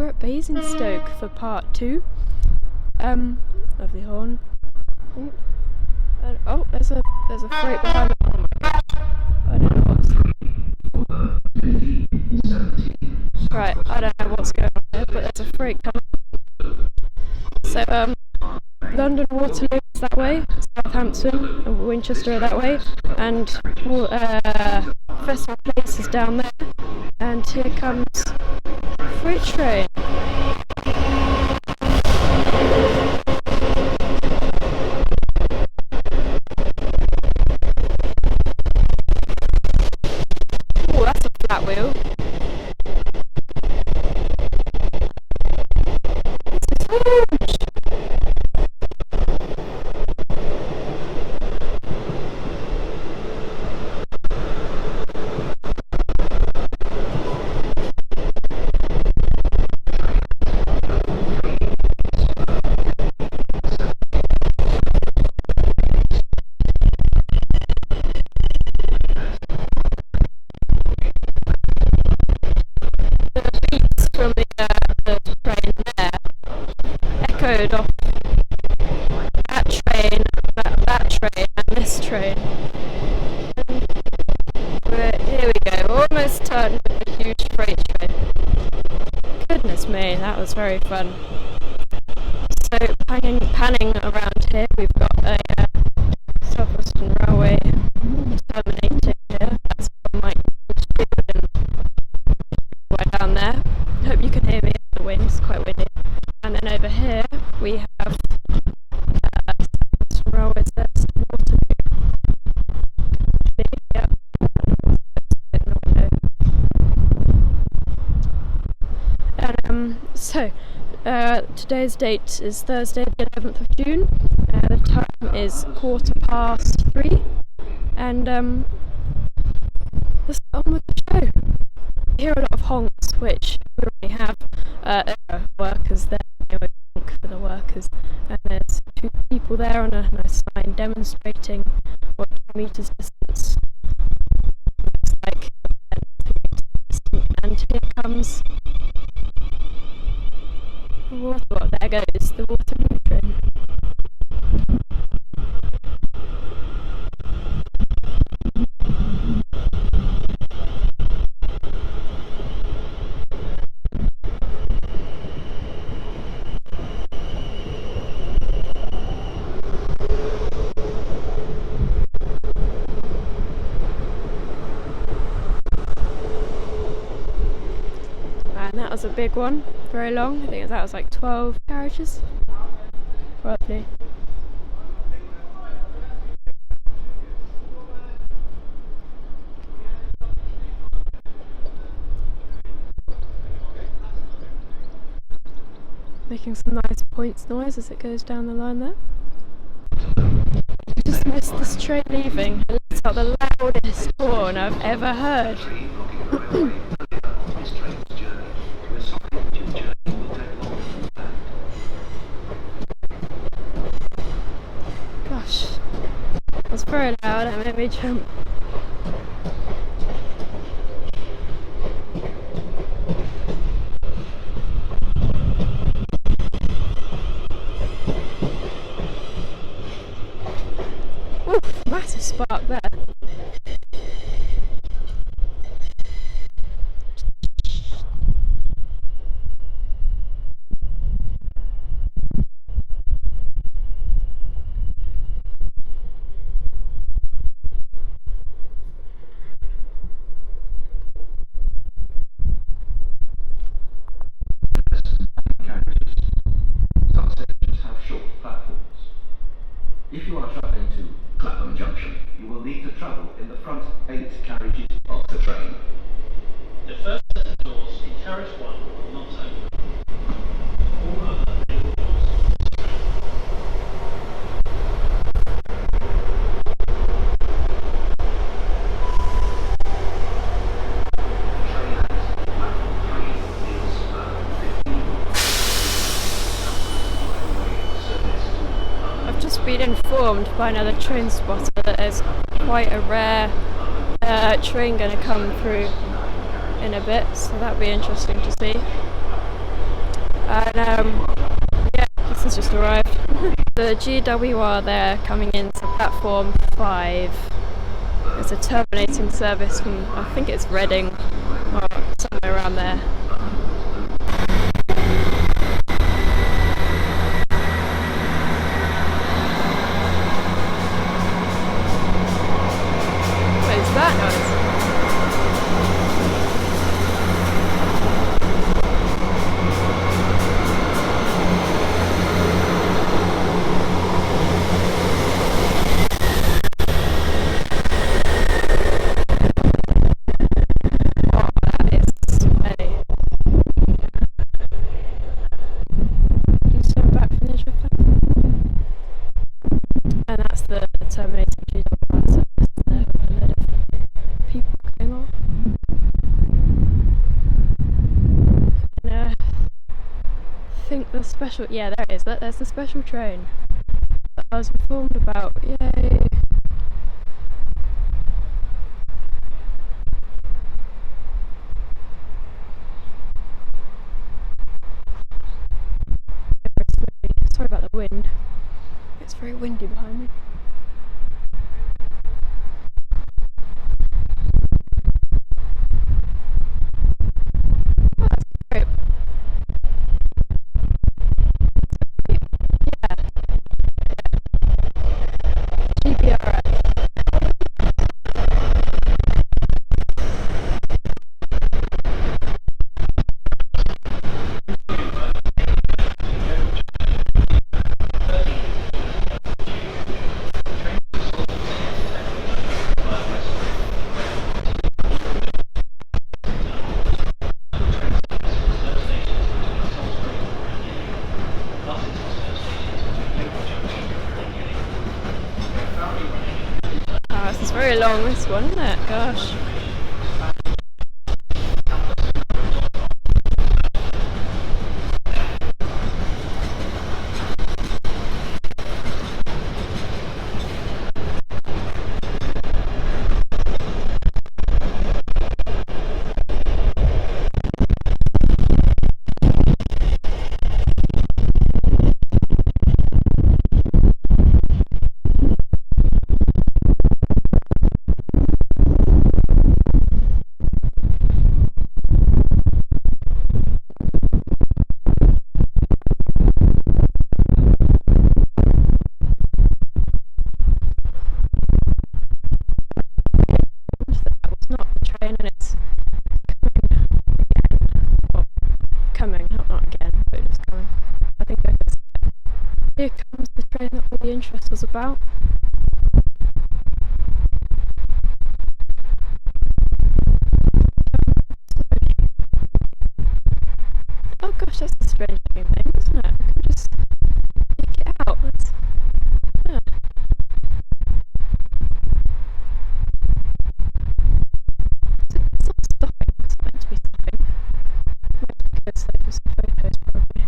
we're at Basingstoke for part 2 lovely horn. Oh, there's a freight behind me. Oh my gosh, I don't know right, I don't know what's going on here, but there's a freight coming. So London Waterloo is that way, Southampton and Winchester are that way, and Festival Place is down there, and here comes freight train. Oh, that's a flat wheel. This is huge! From the train there echoed off that train, that train and this train. And here we go, we're almost done with a huge freight train. Goodness me, that was very fun. So panning around here, we've got a South Western Railway terminating here. That's on my way down there. I hope you can hear me, the wind is quite windy. And then over here we have some railways there, some Waterloo. Yep. And so today's date is Thursday the 11th of June. The time is 3:15, and let's get on with the show. I hear a lot of honks, which we already have. There are workers there, we honk for the workers, and there's 2 people there on a nice sign demonstrating what 2 meters distance looks like. And here comes the water. Well, there goes the Waterloo train. That was a big one, very long. I think that was like 12 carriages, roughly. Making some nice points noise as it goes down the line there. Just missed this train leaving. It lets out the loudest horn I've ever heard. Gosh, that was very loud, it made me jump. Oof, massive spark there. If you are travelling to Clapham Junction, you will need to travel in the front 8 carriages of the train. The first set of doors in carriage 1 will not open. All other main doors. I've just been informed by another train spotter that there's quite a rare train going to come through in a bit, so that'll be interesting to see. And yeah, this has just arrived. The GWR there coming into platform 5. It's a terminating service from, I think it's Reading, or somewhere around there. What is that noise? And that's the terminating GWR service there with a load of people going off. And I think the special, yeah, there it is, there's the special train that I was informed about, yay! Sorry about the wind. It's very windy behind me. Oh, that's great. Yeah. GBRF. Oh, this is very long, this one, isn't it? Gosh. And it's coming, not again, but it's coming. I think here comes the train that all the interest was about. Oh gosh, that's a strange looking thing, isn't it? I can just take it out. Yeah. It's not stopping, it's not meant to be stopping. Might have to go slow for some photos probably.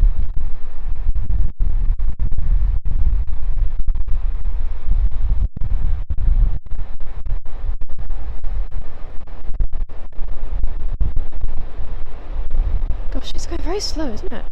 Gosh, it's going very slow, isn't it?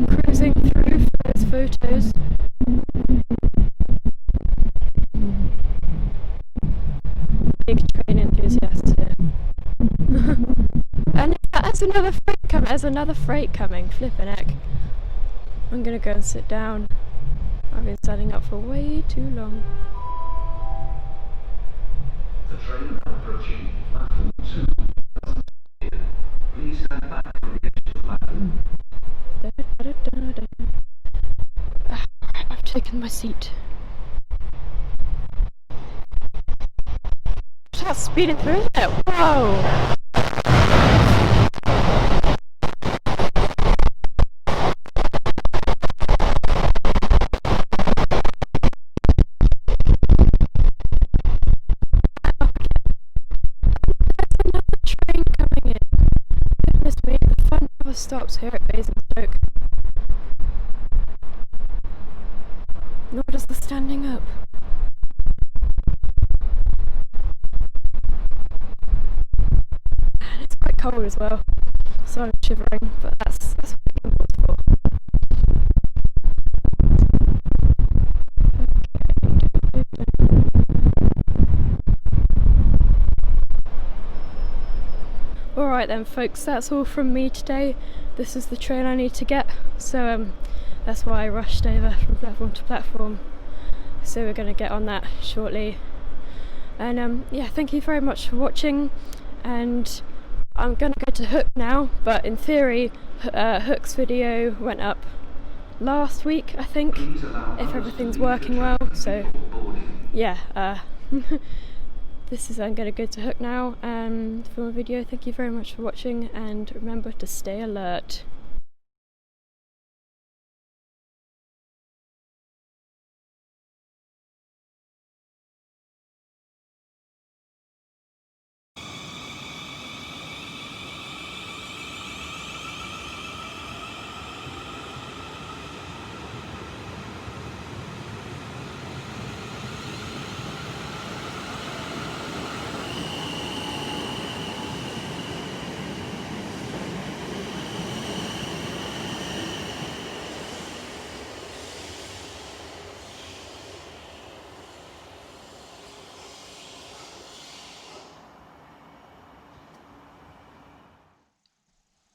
Cruising through for those photos. Big train enthusiasts here. And there's another freight coming. There's another freight coming. Flippin' heck. I'm gonna go and sit down. I've been standing up for way too long. The train now approaching platform 2. Please stand back from the edge of the platform. Right, I've taken my seat. That's speeding through, isn't it? Whoa! stops here at Basingstoke. Nor does the standing up. And it's quite cold as well, so I'm shivering, but that's what it's for. Alright then folks, that's all from me today. This is the train I need to get, so that's why I rushed over from platform to platform. So we're going to get on that shortly. And yeah, thank you very much for watching, and I'm going to go to Hook now, but in theory Hook's video went up last week, I think, if everything's working well, so yeah, this is, I'm going to go to Hook now and film a video. Thank you very much for watching, and remember to stay alert.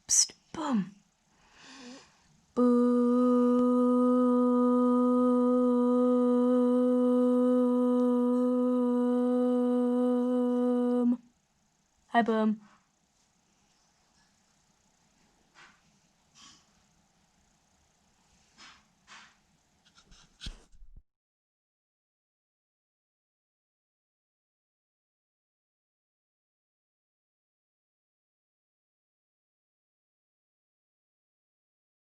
Psst, boom. Boom. Hi, Boom.